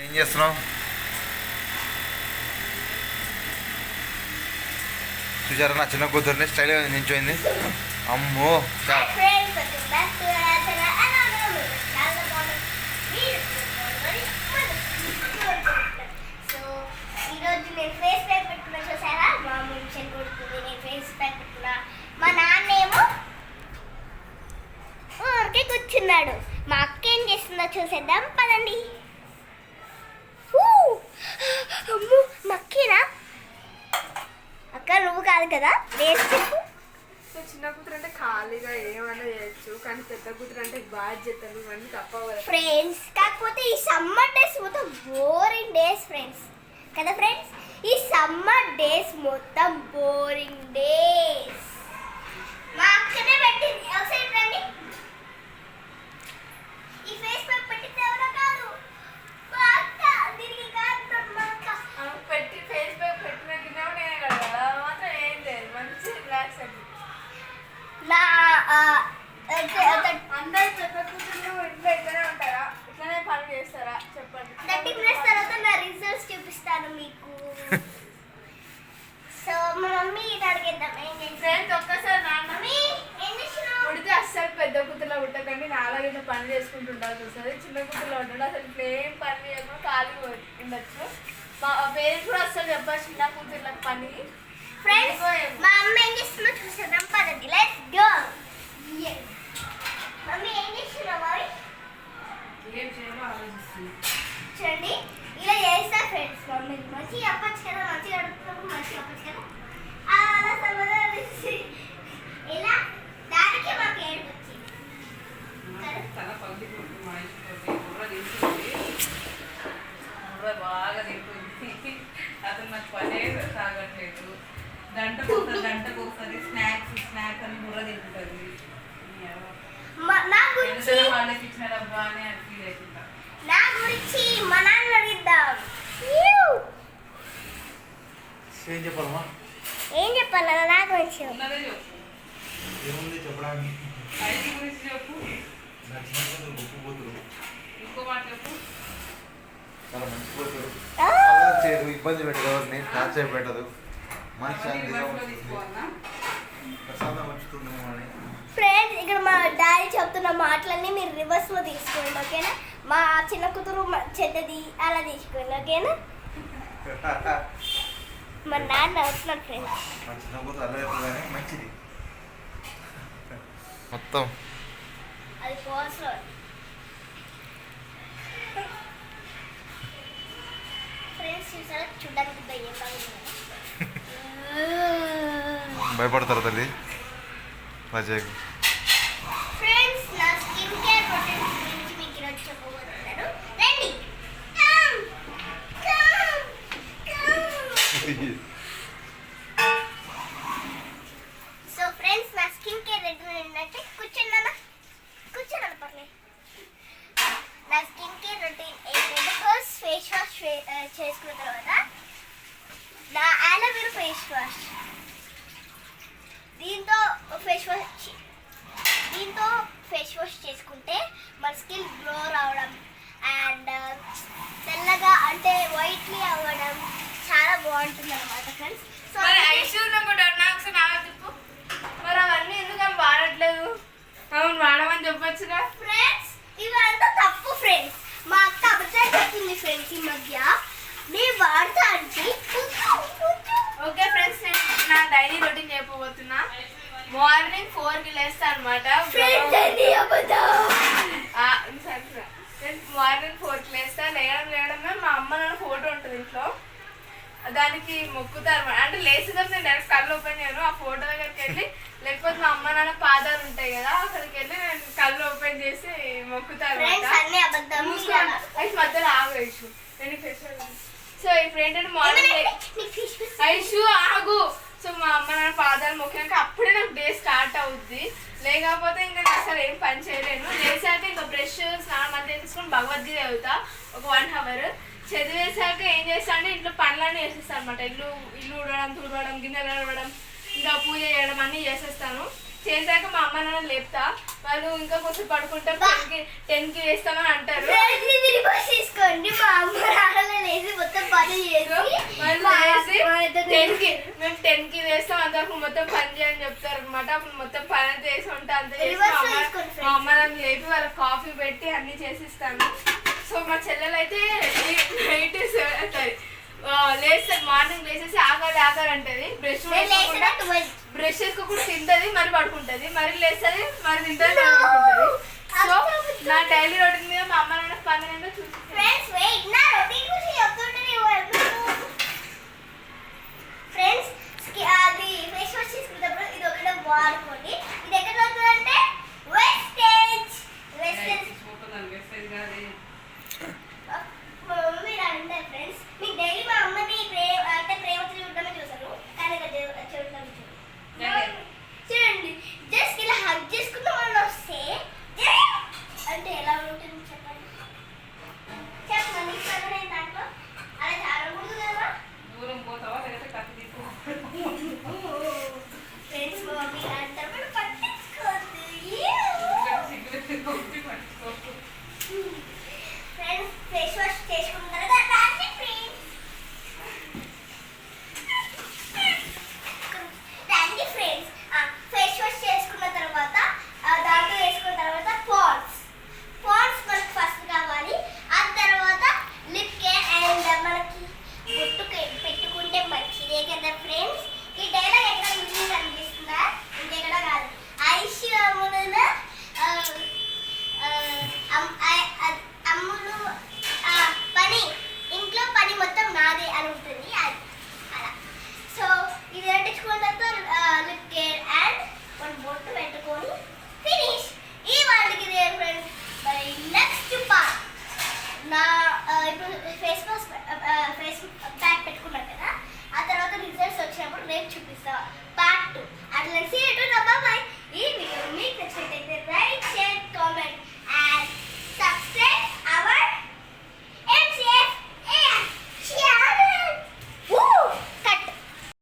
ఏం చేస్తున్నావు? చూసారా నా చిన్న కూతుర్ని స్టైల్గా నించోయింది. అమ్మో మా నాన్నేమో ఊరికే కూర్చున్నాడు. మా అక్క ఏం చేస్తుందో చూసేద్దాం పదండి. అమ్మో మక్కేనా? అక్క నువ్వు కాదు కదా, వేస్ట్. చిన్న కూతురు అంటే ఖాళీగా ఏమైనా చేయొచ్చు, కానీ పెద్ద కూతురు అంటే బాధ్యతలు ఇవన్నీ తప్పవు ఫ్రెండ్స్. కాకపోతే ఈ సమ్మర్ డేస్ మొత్తం బోరింగ్ డేస్ ఫ్రెండ్స్ కదా ఫ్రెండ్స్. ఈ సమ్మర్ డేస్ మొత్తం బోరింగ్ డేస్. మా అక్కనే పెట్టింది. ఒకసారి రండి. ఈ ఫేస్ ప్యాక్ పెట్టింది ఎవరో కాదు, మా అక్క. దీనికి కారణం మా అక్క. పెట్టి ఫేస్ ప్యాక్ పెట్టిన గిన్నె నేనే కదా, మాత్రం ఏం లేదు, మంచి రిలాక్స్ అండి. నా అందరు పెద్ద కూతురు ఇంట్లో ఇట్లనే ఉంటారా? ఇట్లనే పని చేస్తారా చెప్పండి. 30 minutes తర్వాత నా రిజల్ట్స్ చూపిస్తాను మీకు. సో మా మమ్మీ ఇది అడిగేద్దాం. ఏం ఫ్రెండ్స్ ఒక్కసారి నాన్న ఏం చేస్తున్నావు? పుడితే అస్సలు పెద్ద కూతురులో పుట్టకండి, నాలాగైతే పని చేసుకుంటూ ఉండాల్సి వస్తుంది. చిన్న కూతురులో ఉంటాడు అసలు ఇట్లా ఏం పని చేయకుండా ఖాళీ ఉండొచ్చు. మా పేరెంట్స్ కూడా అస్సలు చెప్పారు చిన్న కూతురులకు పని. ఫ్రెండ్స్ మా అమ్మ ఏం చేస్తుందో చూసేద్దాం పదండి. Let's go. మమ్మీ ఏం చేస్తున్నావు? ఏం చేయాలో ఆలోచిస్తుంది. చూడండి ఇలా చేస్తా ఫ్రెండ్స్. మమ్మీ మంచిగా చెప్పచ్చు కదా, మంచిగా అడుగుతున్నప్పుడు మంచిగా చెప్పచ్చు కదా. అలా సమాధానం ఇలా దానికి మాకు ఏడుపు వచ్చింది. తల పగిలిపోతుంది, మా ఇంటికి బుర్ర తీసుకుంది, బుర్ర బాగా తింటుంది. అతను నాకు పనే తాగట్లేదు. గంటకు ఒకసారి స్నాక్స్ అని బుర్ర తింటుంది. నా గురించి వాళ్ళకి ఇచ్చిన డబ్బా అని ఫీల్ అవుతుంటా. నా గురించి మా నాన్న అడిగిద్దాం. ఏం చెప్పాలమ్మా? ఏం చెప్పాలి నా గురించి? ఉన్నదే చెప్పు, ఏముంది చెప్పడానికి? ఐటీ గురించి చెప్పు, నా చిన్న కూతురు గొప్ప కూతురు, ఇంకో మాట చెప్పు. చాలా మంచి కూతురు. అలా చేయదు, ఇబ్బంది పెట్టదు, ఎవరిని టార్చర్ పెట్టదు, మంచి రివర్స్లో తీసుకోవాలన్నా? ప్రసాదం వచ్చుతుంది అని. ఫ్రెండ్స్ ఇక్కడ మా డాడీ చెప్తున్న మాటలన్నీ మీరు రివర్స్లో తీసుకోండి, ఓకేనా? మా చిన్న కూతురు చెడ్డది అలా తీసుకోండి, ఓకేనా? మా నాన్న అవుతున్నాడు ఫ్రెండ్స్. మా చిన్న కూతురు అలా చెప్పగానే మంచిది మొత్తం. అది పోస్లో ఫ్రెండ్స్ చూసారా, చూడడానికి భయంగా ఉంది. భయపడతారు తల్లి రాజయ్యకు. ఫ్రెండ్స్ నా స్కిన్ కేర్ ప్రొడక్ట్స్ గురించి మీకు ఈరోజు చెప్పబోతున్నాను. రండి. Come. సో ఫ్రెండ్స్ నా స్కిన్ కేర్ రెగ్యులర్ ఏంటంటే కూర్చున్నానా పర్లేదు. నా స్కిన్ కేర్ రొటీన్ ఏంటంటే ఫస్ట్ ఫేస్ వాష్ చేసుకున్న తర్వాత నా అలోవెరా ఫేస్ వాష్, దీంతో ఫేస్ వాష్ చేసుకుంటే మన స్కిన్ గ్లో రావడం అండ్ తెల్లగా అంటే వైట్లీ అవ్వడం చాలా బాగుంటుంది అనమాట ఫ్రెండ్స్. సో మరి ఐశ్వర్య కూడా నాకు నాకు చెప్పు, మరి అవన్నీ ఎందుకు ఆమె వాడట్లేదు? అవును వాడమని చెప్పొచ్చుగా. ఫ్రెండ్స్ ఇవంతా తప్పు ఫ్రెండ్స్. మా అక్క అబద్ధాలు చెప్తుంది ఫ్రెండ్స్ ఈ మధ్య. నేను వాడతా అంటే ఓకే ఫ్రెండ్స్, నేను నా డైలీ రొటీన్ చెప్పబోతున్నా. మార్నింగ్ 4కి లేస్తా అనమాట. మార్నింగ్ 4కి లేస్తా. లేవడమే మా అమ్మ నాన్న ఫోటో ఉంటుంది ఇంట్లో, దానికి మొక్కుతారు అనమాట. అంటే లేచేటప్పుడు నేను డైరెక్ట్ కళ్ళు ఓపెన్ చేయను, ఆ ఫోటో దగ్గరికి వెళ్ళి లేకపోతే మా అమ్మ నాన్న పాదాలు ఉంటాయి కదా అక్కడికి వెళ్ళి నేను కళ్ళు ఓపెన్ చేసి మొక్కుతారు అయితే మధ్యలో ఆగేసు. నేను సో ఇప్పుడు ఏంటంటే మార్నింగ్ ఐషు ఆగు. సో మా అమ్మ నాన్న పాదాలు మొక్కినాక అప్పుడే నాకు డే స్టార్ట్ అవుద్ది, లేకపోతే ఇంకా నేను అసలు ఏం పని చేయలేను. లేచాక ఇంకా బ్రష్ స్నానం అంతా తీసుకొని భగవద్గీత చదువుతా ఒక 1 hour. చదివేశాక ఏం చేస్తా అంటే ఇంట్లో పనులన్నీ చేసేస్తాను అనమాట. ఇల్లు ఊడడం, తుడవడం, గిన్నెలు కడగడం, ఇంకా పూజ చేయడం అన్నీ చేసేస్తాను. చేశాక మా అమ్మ నాన్న లేపుతా, వాళ్ళు ఇంకా కొంచెం పడుకుంటారు. 10కి వేస్తామని అంటారు. తీసుకోండి మా అమ్మ మేము 10కి వేస్తాం, అంతవరకు మొత్తం పని చేయని చెప్తారు అనమాట. అప్పుడు మొత్తం పని అంతా చేసి ఉంటే అంత చేసి Reverse లో తీసుకోండి friends. మా అమ్మ నన్ను లేపి వాళ్ళకి కాఫీ పెట్టి అన్ని చేసిస్తాను. సో మా చెల్లెలు అయితే నైట్ లేస్తుంది, మార్నింగ్ లేచేసి ఆకలి ఆకలి అంటది. బ్రష్ బ్రష్ చేసుకోకుండా తింటది, మరి పడుకుంటది, మరి లేస్తుంది, మరి తింటది, మరి పడుకుంటది. సో నా డైలీ రొటీన్ మీద మా అమ్మ నాన్న పని ఏంటో చూసి ఫ్రెండ్స్ వెయిట్ నా రొటీన్ గురించి చెప్తుంటే ఫ్రెండ్స్ అది ఫేస్ వాష్ చేసుకున్నప్పుడు ఇది ఒకటే వాడుకోండి. ఇది ఎక్కడ అవుతుందంటే వేస్టేజ్ పోతుందని వేస్టేజ్ కాదు. మా మమ్మీ అంటే ఫ్రెండ్స్ మీకు డైలీ మా అమ్మని అంటే ప్రేమతో చూడడమే చూసాను, కానీ చూడడం చూడండి. జస్ట్ ఇలా హగ్ చేసుకుందామని వస్తే అంటే ఎలా ఉంటుంది చెప్పండి. చెప్పండి నేను దాంట్లో అలా చాలకూడదు కదా దూరం పోతావా లేకపోతే కత్తి తీసుకో. ఫ్రెండ్స్ మా మమ్మీ అంటారు పట్టించుకోవద్దు. సిగ్గులు పట్టుకోకు. ఫ్రెండ్స్ ఫేస్ వాష్ చేసుకున్న తర్వాత రండి ఫ్రెండ్స్ ఫేస్ వాష్ చేసుకున్న తర్వాత దాంట్లో వేసుకున్న తర్వాత పాండ్స్ మనకు ఫస్ట్ కావాలి. ఆ తర్వాత లిప్ కేర్ అండ్ మనకి బొట్టు పెట్టుకుంటే మంచిదే కదా ఫ్రెండ్స్. ఈ డైలాగ్ ఎక్కడ యూజ్ అనిపిస్తుందా? ఇంకెక్కడ కాదు. ఐషు అమ్ములు అమ్ములు పని ఇంట్లో పని మొత్తం నాదే అని ఉంటుంది అది అలా. సో ఇది అంటించుకున్న తర్వాత లిప్ కేర్ అండ్ మన బొట్టు పెట్టుకొని ఫినిష్. ఈ వాళ్ళకి ఫ్రెండ్స్ మరి నెక్స్ట్ పార్ట్ నా ఇప్పుడు ఫేస్ ప్యాక్ పెట్టుకున్నాను కదా, ఆ తర్వాత రిజల్ట్స్ వచ్చినప్పుడు రేపు చూపిస్తా పార్ట్ 2. అట్లా